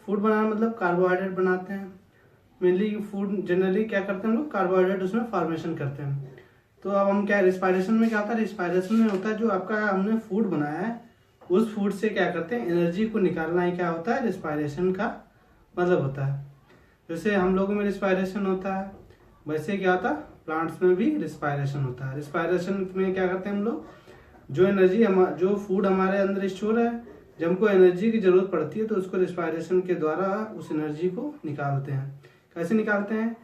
Food बनाना मतलब carbohydrate बनाते हैं। मेनली फूड जनरली क्या करते हैं हम लोग, कार्बोहाइड्रेट उसमें फॉर्मेशन करते हैं। तो अब हम क्या, रिस्पायरेशन में क्या होता है, रिस्पायरेशन में होता है जो आपका हमने फूड बनाया है उस फूड से क्या करते हैं, एनर्जी को निकालना ही क्या होता है, रिस्पायरेशन का मतलब होता है। जैसे हम लोगों में रिस्पायरेशन होता है, वैसे क्या होता है प्लांट्स में भी रिस्पायरेशन होता है। रिस्पायरेशन में क्या करते हैं हम लोग, जो एनर्जी जो फूड हमारे अंदर स्टोर है, जब हमको एनर्जी की जरूरत पड़ती है तो उसको रिस्पायरेशन के द्वारा उस एनर्जी को निकालते हैं। कैसे निकालते हैं,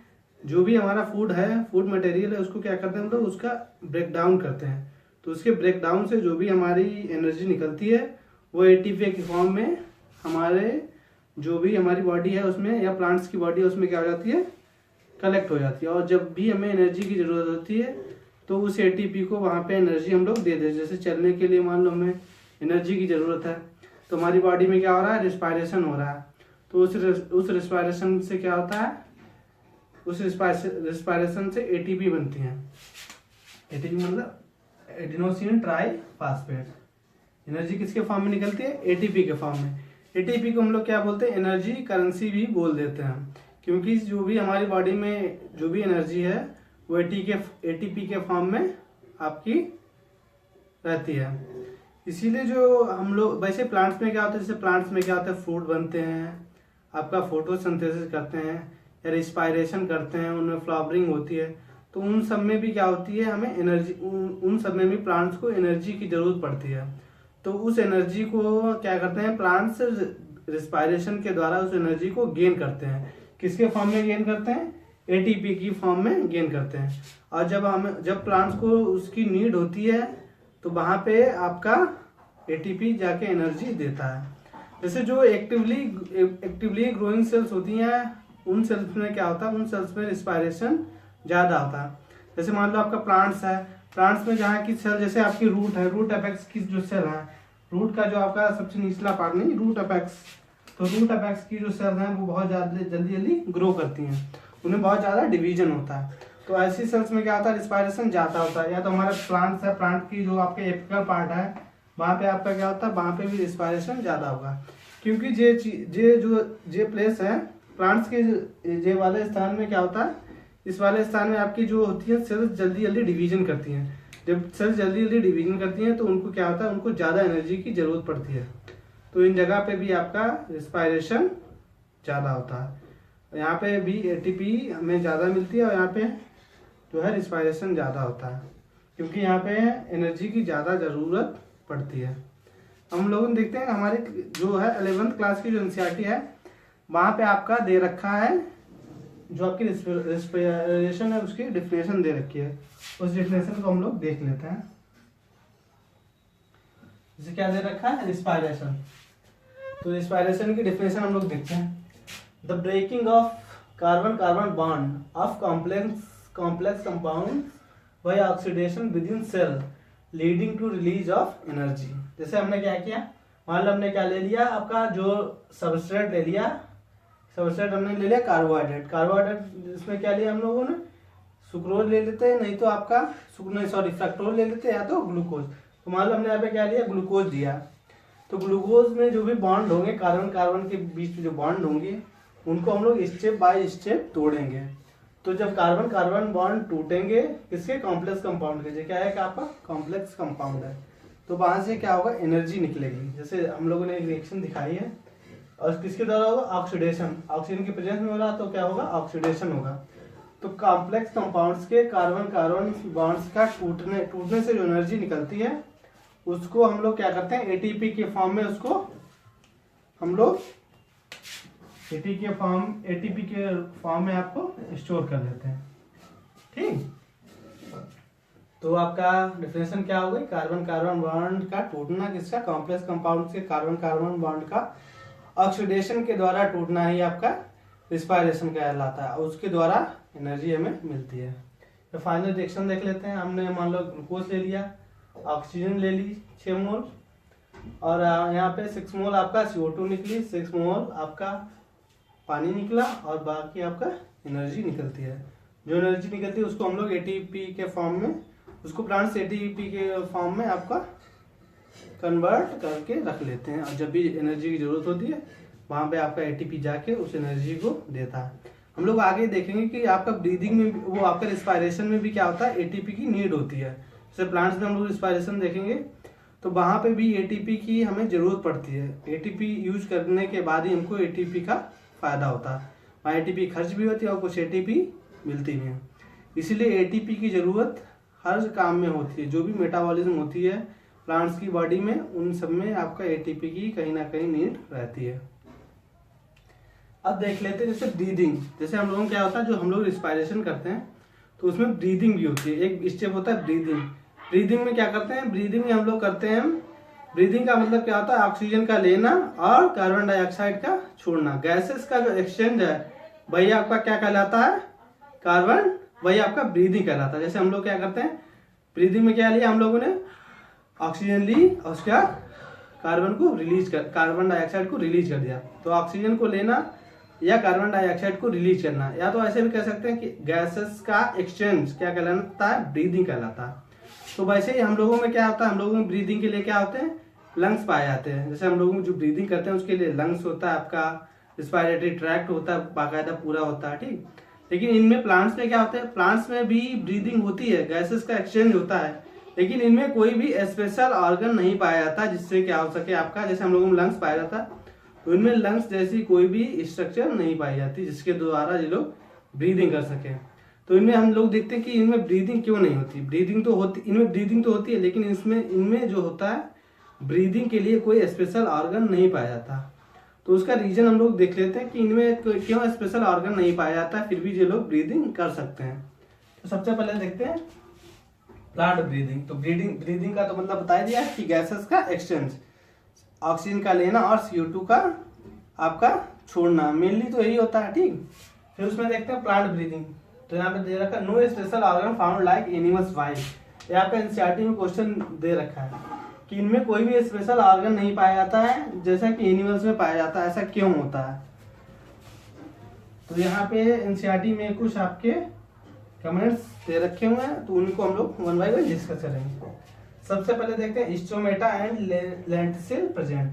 जो भी हमारा फूड है, फूड मटेरियल है, उसको क्या करते हैं हम लोग, उसका ब्रेक डाउन करते हैं। तो उसके ब्रेक डाउन से जो भी हमारी एनर्जी निकलती है वो एटीपी के फॉर्म में हमारे जो भी हमारी बॉडी है उसमें, या प्लांट्स की बॉडी है उसमें क्या हो जाती है, कलेक्ट हो जाती है। और जब भी हमें एनर्जी की जरूरत होती है तो उस एटीपी को वहाँ पे एनर्जी हम लोग दे देते हैं। जैसे चलने के लिए मान लो हमें एनर्जी की जरूरत है तो हमारी बॉडी में क्या हो रहा है, रिस्पायरेशन हो रहा है। तो उस रिस्पायरेशन से क्या होता है, उस रिस्पायरेशन से एटीपी बनती है। एटीपी मतलब एडिनोसिन ट्राईफॉस्फेट। एनर्जी किसके फॉर्म में निकलती है, एटीपी के फॉर्म में। एटीपी को हम लोग क्या बोलते हैं, एनर्जी करेंसी भी बोल देते हैं, क्योंकि जो भी हमारी बॉडी में जो भी एनर्जी है वो एटीपी के फॉर्म में आपकी रहती है। इसीलिए जो हम लोग, वैसे प्लांट्स में क्या होता है, जैसे प्लांट्स में क्या होता है, फ्रूट बनते हैं, आपका फोटोसिंथेसिस करते हैं या रिस्पायरेशन करते हैं, उनमें फ्लावरिंग होती है। तो उन सब में भी क्या होती है, हमें एनर्जी, उन सब में भी प्लांट्स को एनर्जी की जरूरत पड़ती है। तो उस एनर्जी को क्या करते हैं प्लांट्स, रिस्पायरेशन के द्वारा उस एनर्जी को गेन करते हैं। किसके फॉर्म में गेन करते हैं, एटीपी की फॉर्म में गेन करते हैं। और जब प्लांट्स को उसकी नीड होती है तो वहां पे आपका एटीपी जाके एनर्जी देता है। जैसे जो एक्टिवली ग्रोइंग सेल्स होती हैं उन सेल्स में क्या होता है, उन सेल्स में रिस्पायरेशन ज्यादा होता है। जैसे मान लो आपका प्लांट्स है, प्लांट्स में जहाँ की सेल, जैसे आपकी रूट है, रूट अपेक्स की जो सेल है, रूट का जो आपका सबसे निचला पार्ट नहीं, रूट अपेक्स, तो रूट अपेक्स की जो सेल है वो बहुत ज्यादा जल्दी ग्रो करती हैं, उन्हें बहुत ज्यादा डिवीजन होता है। तो ऐसी सेल्स में क्या होता है, रिस्पायरेशन ज्यादा होता है। या तो हमारा प्लांट्स है, प्लांट की जो आपके एपिकल पार्ट है वहां पे आपका क्या होता है, वहां पे भी रिस्पायरेशन ज्यादा होगा, क्योंकि जे प्लेस है प्लांट्स के जे वाले स्थान में क्या होता है, इस वाले स्थान में आपकी जो होती है सेल्स जल्दी डिवीजन करती हैं। जब सेल्स जल्दी डिवीजन करती हैं तो उनको क्या होता है, उनको ज्यादा एनर्जी की जरूरत पड़ती है। तो इन जगह पे भी आपका रिस्पायरेशन ज्यादा होता है। यहाँ पे भी एटीपी हमें ज्यादा मिलती है और यहाँ पे जो है रिस्पायरेशन ज्यादा होता है, क्योंकि यहाँ पे एनर्जी की ज्यादा जरूरत पड़ती है। हम लोग देखते हैं हमारे जो है 11th क्लास की जो एनसीईआरटी है वहां पे आपका दे रखा है, जो आपकी रिस्पायरेशन है उसकी डिफिनेशन दे रखी है। उस डिफिनेशन को हम लोग देख लेते हैं। जैसे क्या दे रखा है, रिस्पायरेशन। तो रिस्पायरेशन की डिफिनेशन हम लोग देखते हैं। The breaking of carbon carbon bond of complex compound by oxidation within cell leading to release of energy. जैसे हमने क्या किया, मान लो हमने क्या ले लिया, आपका जो सबस्ट्रेट ले लिया, सबस्ट्रेट हमने ले लिया कार्बोहाइड्रेट। कार्बोहाइड्रेट इसमें क्या लिया हम लोगों ने, सुक्रोज ले लेते हैं, नहीं तो आपका फ्रक्टोज ले लेते हैं, या तो ग्लूकोज। तो मान लो हमने यहाँ पे क्या लिया, ग्लूकोज दिया। तो ग्लूकोज में जो भी बॉन्ड होंगे, कार्बन कार्बन के बीच में जो बॉन्ड होंगे उनको हम लोग स्टेप बाय स्टेप तोड़ेंगे। तो जब कार्बन कार्बन बॉन्ड टूटेंगे किसके, कॉम्प्लेक्स कंपाउंड के, जो क्या है कि आपका कॉम्प्लेक्स कंपाउंड है, तो वहां से क्या होगा, एनर्जी निकलेगी। जैसे हम लोगों ने एक रिएक्शन दिखाई है, और किसके द्वारा होगा, ऑक्सीडेशन। ऑक्सीजन की प्रेजेंस में हो रहा तो क्या होगा, ऑक्सीडेशन होगा। तो कॉम्प्लेक्स कंपाउंड्स के कार्बन कार्बन बॉन्ड्स का टूटने से जो एनर्जी निकलती है उसको हम लोग क्या करते हैं, एटीपी के फॉर्म में उसको हम लोग एटीपी के फॉर्म में आपको स्टोर कर लेते हैं। ठीक, तो आपका डिफिनेशन क्या हो गई, कार्बन कार्बन बॉन्ड का टूटना किसका, कॉम्प्लेक्स कंपाउंड के कार्बन कार्बन बॉन्ड का ऑक्सीडेशन के द्वारा टूटना ही आपका रिस्पायरेशन कहलाता है, उसके द्वारा एनर्जी हमें मिलती है। तो फाइनल रिएक्शन देख लेते हैं। हमने मान लो ग्लूकोज ले लिया, ऑक्सीजन ले ली 6 मोल, और यहाँ पे 6 मोल आपका CO2 निकली, 6 मोल आपका पानी निकला, और बाकी आपका एनर्जी निकलती है। जो एनर्जी निकलती है उसको हम लोग एटीपी के फॉर्म में, उसको प्लांट्स एटीपी के फॉर्म में आपका कन्वर्ट करके रख लेते हैं, और जब भी एनर्जी की जरूरत होती है वहाँ पे आपका एटीपी जाके उस एनर्जी को देता है। हम लोग आगे देखेंगे कि आपका ब्रीदिंग में वो आपका रिस्पायरेशन में भी क्या होता है, एटीपी की नीड होती है। जैसे प्लांट्स में हम लोग रिस्पायरेशन देखेंगे तो वहाँ पे भी एटीपी की हमें ज़रूरत पड़ती है। एटीपी यूज करने के बाद ही हमको एटीपी का फायदा होता है। वहाँ एटीपी खर्च भी होती है और कुछ एटीपी मिलती भी है। इसीलिए एटीपी की ज़रूरत हर काम में होती है। जो भी मेटाबॉलिज्म होती है प्लांट्स की बॉडी में, उन सब में आपका एटीपी की कहीं ना कहीं नीड रहती है। अब देख लेते हैं जैसे ब्रीदिंग। जैसे हम लोगों को क्या होता है, जो हम लोग रिस्पायरेशन करते हैं तो उसमें ब्रीदिंग भी होती है। एक स्टेप होता है ब्रीदिंग। ब्रीदिंग में क्या करते हैं, ब्रीदिंग में हम लोग करते हैं, ब्रीदिंग का मतलब क्या होता है, ऑक्सीजन का लेना और कार्बन डाइऑक्साइड का छोड़ना। गैसेस का जो एक्सचेंज है वही आपका क्या कहलाता है, कार्बन, वही आपका ब्रीदिंग कहलाता है। जैसे हम लोग क्या करते हैं, ब्रीदिंग में क्या लिया हम लोगों ने, ऑक्सीजन ली और उसका कार्बन डाइऑक्साइड को रिलीज कर दिया। तो ऑक्सीजन को लेना या कार्बन डाइऑक्साइड को रिलीज करना, या तो ऐसे भी कह सकते हैं कि गैसेस का एक्सचेंज क्या कहलाता है, ब्रीदिंग कहलाता है। तो वैसे ही हम लोगों में क्या होता है, हम लोगों में ब्रीदिंग के लिए क्या होते हैं, लंग्स पाए जाते हैं। जैसे हम लोगों जो ब्रीदिंग करते हैं उसके लिए लंग्स होता है, आपका रिस्पायरेटरी ट्रैक्ट होता है, बाकायदा पूरा होता है, ठीक। लेकिन इनमें प्लांट्स में क्या होता है, प्लांट्स में भी ब्रीदिंग होती है, गैसेस का एक्सचेंज होता है, लेकिन इनमें कोई भी स्पेशल ऑर्गन नहीं पाया जाता जिससे क्या हो सके आपका, जैसे हम लोगों में लंग्स पाया जाता है तो इनमें लंग्स जैसी कोई भी स्ट्रक्चर नहीं पाई जाती जिसके द्वारा ये लोग ब्रीदिंग कर सके। तो इनमें हम लोग देखते हैं कि इनमें ब्रीदिंग क्यों नहीं होती। ब्रीदिंग तो होती, इनमें ब्रीदिंग तो होती है, लेकिन इनमें जो होता है ब्रीदिंग के लिए कोई स्पेशल ऑर्गन नहीं पाया जाता। तो उसका रीजन हम लोग देख लेते हैं कि इनमें क्यों स्पेशल ऑर्गन नहीं पाया जाता, फिर भी ये लोग ब्रीदिंग कर सकते हैं। तो सबसे पहले देखते हैं प्लांट ब्रीदिंग। तो ब्रीदिंग का तो मतलब बता दिया कि गैसेस का एक्सचेंज, ऑक्सीजन का लेना और CO2 का आपका छोड़ना, मेनली तो यही होता है, ठीक। फिर उसमें देखते हैं प्लांट ब्रीदिंग। तो यहाँ पे दे रखा है no special organ found like animals. Why, ये आपका एनसीईआरटी में क्वेश्चन दे रखा है कि इनमें कोई भी स्पेशल ऑर्गन नहीं पाया जाता है जैसा कि एनिमल्स में पाया जाता है, ऐसा क्यों होता है। तो यहाँ पे एनसीईआरटी में कुछ आपके कमेंट्स दे रखे हुए हैं, तो उनको हम लोग वन बाय वन डिस्कस करेंगे। सबसे पहले देखते हैं स्टोमेटा एंड लेंटिसिल प्रेजेंट।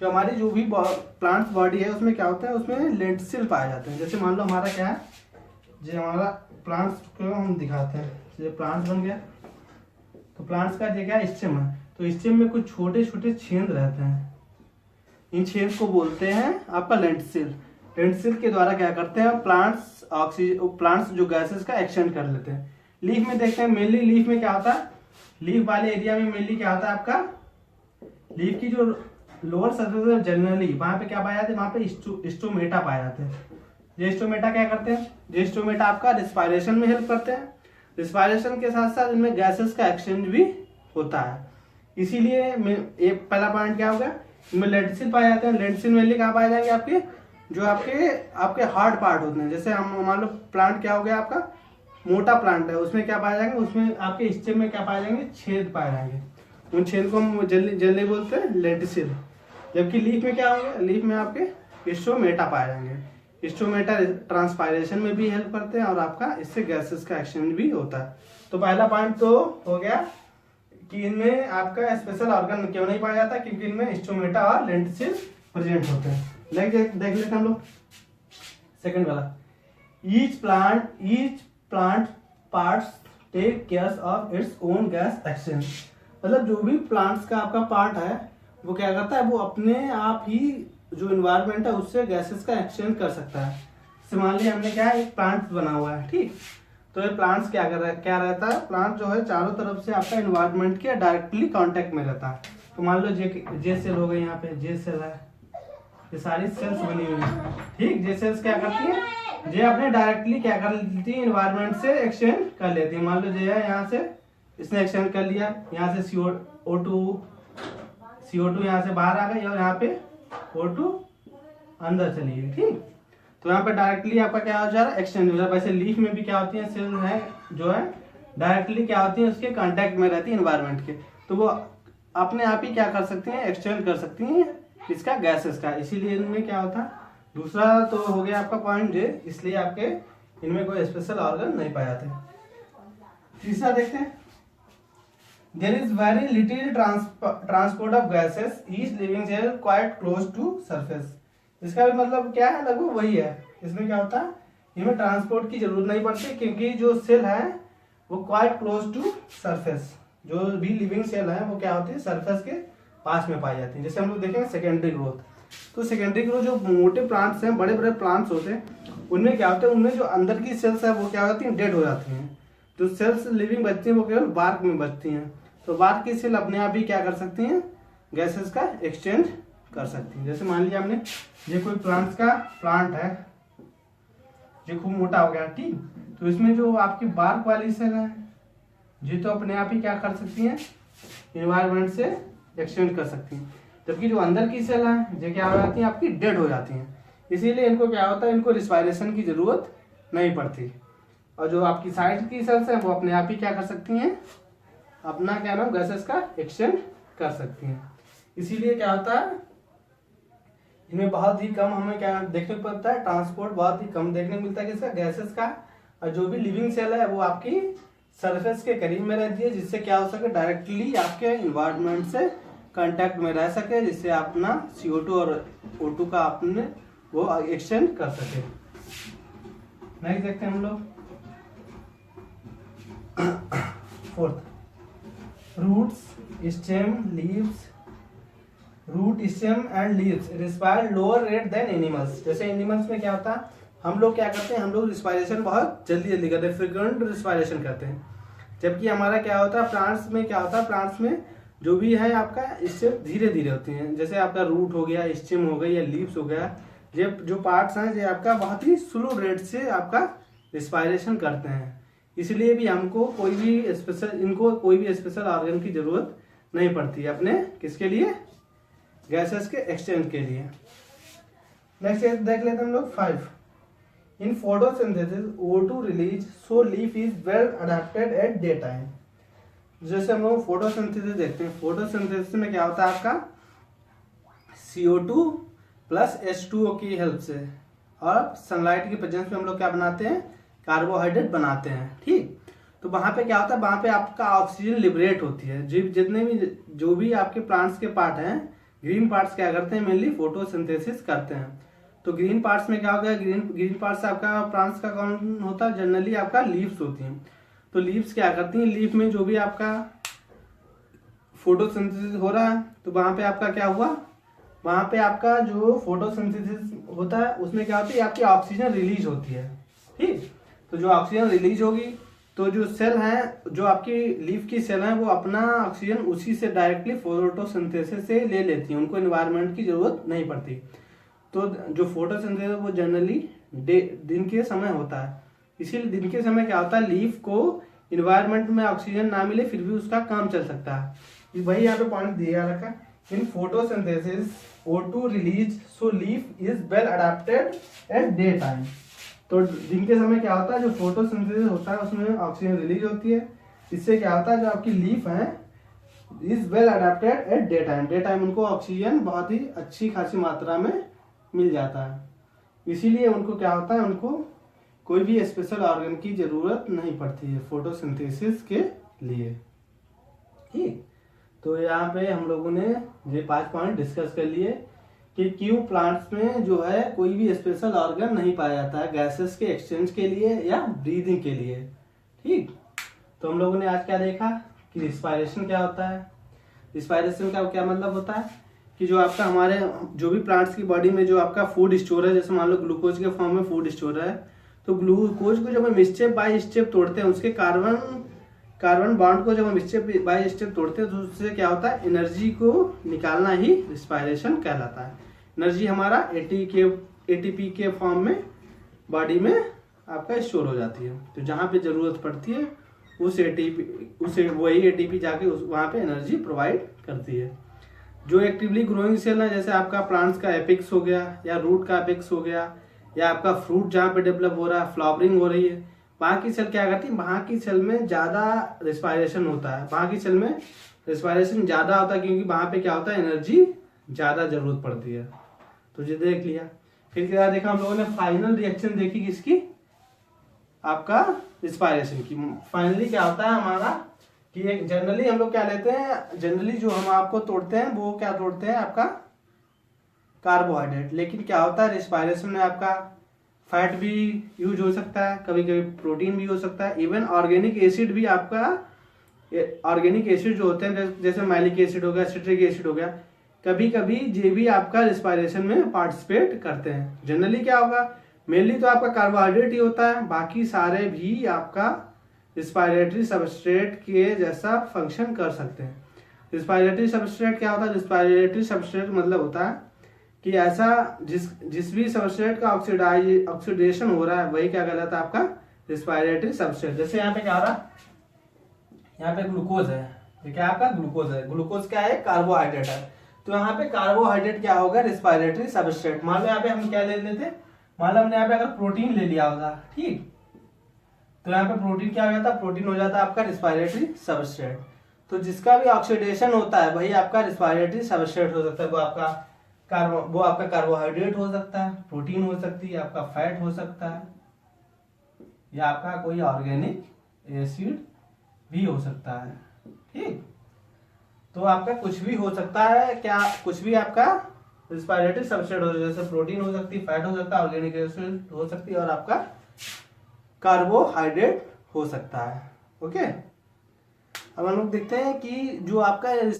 जो हमारी जो भी प्लांट बॉडी है उसमें क्या होता है, उसमें लेंटिसिल पाए जाते हैं। जैसे मान लो हमारा क्या है, जो हमारा प्लांट्स को हम दिखाते हैं, ये प्लांट बन गया। तो प्लांट्स का जो क्या स्टेम है, तो स्टेम में कुछ छोटे छोटे छेद रहते हैं, इन छेद को बोलते हैं आपका लेंटिसिल। लेंटिसिल के द्वारा क्या करते हैं प्लांट्स जो गैसेस का एक्सचेंज कर लेते हैं। लीफ में देखते हैं, मेनली लीफ में क्या होता है, लीफ वाले एरिया में मेनली क्या होता है आपका, लीफ की जो लोअर सरफेस है जनरली वहां पे क्या पाया जाता है, वहां पे स्टोमेटा पाए जाते हैं। ये स्टोमेटा क्या करते हैं, ये स्टोमेटा आपका रिस्पायरेशन में हेल्प करते हैं। रिस्पायरेशन के साथ साथ इनमें गैसेस का एक्सचेंज भी होता है। इसीलिए एक पहला पॉइंट क्या होगा, इनमें लेंटिसिल पाए जाते हैं। लेंटिसिल मेनली कहाँ पाए जाएंगे, आपके जो आपके हार्ड पार्ट होते हैं। जैसे हम मान लो प्लांट क्या हो गया आपका, मोटा प्लांट है, उसमें क्या पाए जाएंगे, उसमें आपके स्टेम में क्या पाए जाएंगे, छेद पाए जाएंगे। उन छेद को हम जल्दी बोलते हैं लेंटिसिल। जबकि लीफ में क्या होंगे, लीफ में आपके स्टोमेटा पाए जाएंगे। स्टोमेटा ट्रांसपायरेशन में भी हेल्प करते हैं और आपका इससे गैसेस का एक्सचेंज भी होता है। तो पहला पॉइंट तो हो गया कि इनमें आपका स्पेशल ऑर्गन क्यों नहीं पाया जाता, क्योंकि इनमें स्टोमेटा और लेंटिसिल प्रेजेंट होते हैं। देख लेते हैं हम लोग सेकंड वाला, each plant parts take care of its own gas exchange. मतलब जो भी प्लांट्स का आपका पार्ट है वो क्या करता है, वो अपने आप ही जो इन्वायरमेंट है उससे गैसेस का एक्सचेंज कर सकता है। जैसे मान लिया हमने क्या है, एक प्लांट बना हुआ है, ठीक। तो ये प्लांट्स क्या रहता है, प्लांट जो है चारों तरफ से आपका इन्वायरमेंट के डायरेक्टली कांटेक्ट में रहता है। तो मान लो जे सेल हो गई, यहाँ पे जे सेल है, ये सारी सेल्स बनी हुई है, ठीक। जे सेल्स क्या करती है, ये अपने डायरेक्टली क्या कर लेती है, इन्वायरमेंट से एक्सचेंज कर लेती है। मान लो जे है, यहाँ से इसने एक्सचेंज कर लिया, यहाँ से CO2 यहाँ से बाहर आ गई और यहाँ पे O2 अंदर चली गई, ठीक। तो यहाँ पे डायरेक्टली आपका क्या हो जा रहा है, एक्सचेंज हो जा रहा है। वैसे लीफ में भी क्या होती है, सेल है जो है डायरेक्टली क्या होती है, उसके कांटेक्ट में रहती है इन्वायरमेंट के, तो वो अपने आप ही क्या कर सकती हैं, एक्सचेंज कर सकती हैं इसका गैसेस का। इसीलिए इनमें क्या होता है, दूसरा तो हो गया आपका पॉइंट जे, इसलिए आपके इनमें कोई स्पेशल ऑर्गन नहीं पाए जाते। तीसरा देखते हैं, there is very little transport of gases, each living cell quite close to surface। इसका भी मतलब क्या है, लगभग वही है। इसमें क्या होता है, इनमें ट्रांसपोर्ट की जरूरत नहीं पड़ती क्योंकि जो सेल है वो क्वाइट क्लोज टू सरफेस। जो भी लिविंग सेल है वो क्या होती है, सरफेस के पास में पाई जाती है। जैसे हम लोग देखेंगे सेकेंडरी ग्रोथ, तो सेकेंडरी ग्रोथ जो मोटे प्लांट्स हैं, बड़े बड़े प्लांट्स होते हैं, उनमें क्या होता है, उनमें जो अंदर की सेल्स है वो क्या होती हैं, डेड हो जाती हैं। जो सेल्स लिविंग बचती हैं वो केवल बार्क में बचती हैं। तो बार्क की सेल अपने आप ही क्या कर सकती हैं, गैसेस का एक्सचेंज कर सकती हैं। जैसे मान लिया हमने ये कोई प्लांट है जो खूब मोटा हो गया, ठीक, तो इसमें जो आपकी बार्क वाली सेल है ये तो अपने आप ही क्या कर सकती हैं, इन्वायरमेंट से एक्सचेंज कर सकती हैं। जबकि जो अंदर की सेल है जो क्या हो जाती हैं, आपकी डेड हो जाती हैं। इसीलिए इनको क्या होता है, इनको रिस्पायरेशन की जरूरत नहीं पड़ती। और जो आपकी साइड की सेल्स हैं वो अपने आप ही क्या कर सकती हैं, अपना क्या नाम गैसेस का एक्सचेंज कर सकती हैं। इसीलिए क्या होता है, इनमें बहुत ही कम हमें क्या देखने को मिलता है, ट्रांसपोर्ट बहुत ही कम देखने को मिलता है किसका, गैसेस का। और जो भी लिविंग सेल है वो आपकी सरफेस के करीब में रहती है, जिससे क्या हो सके, डायरेक्टली आपके इन्वायरमेंट से कांटेक्ट में रह सके, जिससे अपना CO2 और O2 का अपने वो एक्सचेंज कर सके। नेक्स्ट देखते हैं हम लोग fourth, roots, stem, leaves. Root, stem and leaves respire lower rate than animals. जैसे एनिमल्स में क्या होता है, हम लोग क्या करते हैं, हम लोग रिस्पायरेशन बहुत जल्दी जल्दी करते हैं, फ्रिक्वेंट रिस्पायरेशन करते हैं। जबकि हमारा क्या होता है, प्लांट्स में क्या होता है, प्लांट्स में जो भी है आपका इससे धीरे धीरे होती हैं। जैसे आपका रूट हो गया, स्टेम हो गई या लीव्स हो गया, ये जो पार्ट्स हैं ये आपका बहुत ही स्लो रेट से आपका रिस्पायरेशन करते हैं। इसलिए भी हमको कोई भी स्पेशल ऑर्गन की जरूरत नहीं पड़ती अपने किसके लिए, गैसेस के एक्सचेंज के लिए। नेक्स्ट देख लेते हैं हम लोग 5, in photosynthesis O2 release so leaf is well adapted at day time. जैसे हम लोग फोटोसिंथेसिस देखते हैं, फोटोसिंथेसिस में क्या होता है, आपका CO2 प्लस H2O की हेल्प से और सनलाइट की प्रेजेंस में हम लोग क्या बनाते हैं, कार्बोहाइड्रेट बनाते हैं, ठीक। तो वहां पे क्या होता है, वहां पे आपका ऑक्सीजन लिबरेट होती है। जितने भी जो भी आपके प्लांट्स के पार्ट हैं, ग्रीन पार्ट्स क्या करते हैं, मेनली फोटोसिंथेसिस करते हैं। तो ग्रीन पार्ट्स में क्या होगा, ग्रीन पार्ट्स आपका प्लांट्स का कौन होता है, जनरली आपका लीव्स होती हैं। तो लीव्स क्या करती हैं, लीफ में जो भी आपका फोटोसिंथेसिस हो रहा है, तो वहां पे आपका क्या हुआ, वहां पे आपका जो फोटोसिंथेसिस होता है उसमें क्या होती है, आपकी ऑक्सीजन रिलीज होती है, ठीक। तो जो ऑक्सीजन रिलीज होगी तो जो सेल है, जो आपकी लीफ की सेल है, वो अपना ऑक्सीजन उसी से डायरेक्टली फोटोसिंथेसिस से ले लेती है, उनको एनवायरनमेंट की जरूरत नहीं पड़ती। तो जो फोटोसिंथेसिस वो जनरली दिन के समय होता है। इसीलिए दिन के समय क्या होता है, लीफ को इन्वायरमेंट में ऑक्सीजन ना मिले फिर भी उसका काम चल सकता है। वही यहाँ पे पॉइंट दिया रखा, in photosynthesis O2 release so leaf is well adapted at day time. तो दिन के समय क्या होता है, जो फोटोसिंथेसिस होता है उसमें ऑक्सीजन रिलीज होती है, इससे क्या होता है, जो आपकी लीफ है is well adapted at day time. Day time उनको ऑक्सीजन बहुत ही अच्छी खासी मात्रा में मिल जाता है। इसीलिए उनको क्या होता है, उनको कोई भी स्पेशल ऑर्गन की जरूरत नहीं पड़ती है फोटोसिंथेसिस के लिए, ठीक। तो यहाँ पे हम लोगों ने ये 5 पॉइंट डिस्कस कर लिए कि क्यों प्लांट्स में जो है कोई भी स्पेशल ऑर्गन नहीं पाया जाता है गैसेस के एक्सचेंज के लिए या ब्रीदिंग के लिए, ठीक। तो हम लोगों ने आज क्या देखा कि रिस्पायरेशन क्या होता है। रिस्पायरेशन का क्या मतलब होता है कि जो आपका हमारे जो भी प्लांट्स की बॉडी में जो आपका फूड स्टोर है, जैसे मान लो ग्लूकोज के फॉर्म में फूड स्टोर है, तो ग्लूकोज को जब हम स्टेप बाय स्टेप तोड़ते हैं, उसके कार्बन बॉन्ड को जब हम स्टेप बाय स्टेप तोड़ते हैं, तो उससे क्या होता है, एनर्जी को निकालना ही रिस्पायरेशन कहलाता है। एनर्जी हमारा ATP के फॉर्म में बॉडी में आपका स्टोर हो जाती है। तो जहाँ पे जरूरत पड़ती है वही ATP जाके वहाँ पे एनर्जी प्रोवाइड करती है। जो एक्टिवली ग्रोइंग सेल है, जैसे आपका प्लांट्स का एपेक्स हो गया या रूट का एपेक्स हो गया या आपका फ्रूट जहाँ पे डेवलप हो रहा है, फ्लावरिंग हो रही है, वहाँ की सेल क्या करती है, वहाँ की सेल में ज़्यादा रिस्पायरेशन होता है। वहाँ की सेल में रिस्पायरेशन ज़्यादा होता है क्योंकि वहाँ पे क्या होता है, एनर्जी ज़्यादा जरूरत पड़ती है। तो ये देख लिया। फिर क्या देखा हम लोगों ने, फाइनल रिएक्शन देखी किसकी, आपका रिस्पायरेशन की। फाइनली क्या होता है हमारा कि एक जनरली हम लोग क्या लेते हैं, जनरली जो हम आपको तोड़ते हैं वो क्या तोड़ते हैं, आपका कार्बोहाइड्रेट। लेकिन क्या होता है रिस्पायरेशन में आपका फैट भी यूज हो सकता है, कभी कभी प्रोटीन भी हो सकता है, इवन ऑर्गेनिक एसिड भी आपका, ऑर्गेनिक एसिड जो होते हैं जैसे मैलिक एसिड हो गया, सिट्रिक एसिड हो गया, कभी कभी ये भी आपका रिस्पायरेशन में पार्टिसिपेट करते हैं। जनरली क्या होगा, मेनली तो आपका कार्बोहाइड्रेट ही होता है, बाकी सारे भी आपका रिस्पायरेटरी सबस्ट्रेट के जैसा फंक्शन कर सकते हैं। रिस्पायरेटरी सबस्ट्रेट क्या होता है, रिस्पायरेटरी सबस्ट्रेट मतलब होता है कि ऐसा जिस भी सबस्ट्रेट का ऑक्सीडेशन हो रहा है वही क्या कहलाता है आपका रिस्पायरेटरी सबस्ट्रेट। जैसे यहाँ पे क्या हो रहा है, यहाँ पे ग्लूकोज है, ये क्या आपका ग्लूकोज है, ग्लूकोज क्या है कार्बोहाइड्रेट है, तो यहाँ पे कार्बोहाइड्रेट क्या होगा रिस्पायरेटरी सबस्ट्रेट। मान लो यहाँ पे हम क्या ले लेते, मान लो हमने यहाँ पे अगर प्रोटीन ले लिया होगा, ठीक, तो यहाँ पे प्रोटीन क्या हो जाता है, प्रोटीन हो जाता है आपका रिस्पायरेटरी सबस्ट्रेट। तो जिसका भी ऑक्सीडेशन होता है वही आपका रिस्पायरेटरी सबस्ट्रेट हो सकता है, वो आपका कार्बोहाइड्रेट हो सकता है, प्रोटीन हो सकती है, आपका फैट हो सकता है, या आपका कोई ऑर्गेनिक एसिड भी हो सकता है, ठीक। तो आपका कुछ भी हो सकता है, क्या कुछ भी आपका रिस्पायरेटरी सबस्ट्रेट हो, जैसे प्रोटीन हो सकती है, फैट हो सकता है, ऑर्गेनिक एसिड हो सकती है, और आपका कार्बोहाइड्रेट हो सकता है। ओके, अब हम लोग देखते हैं कि जो आपका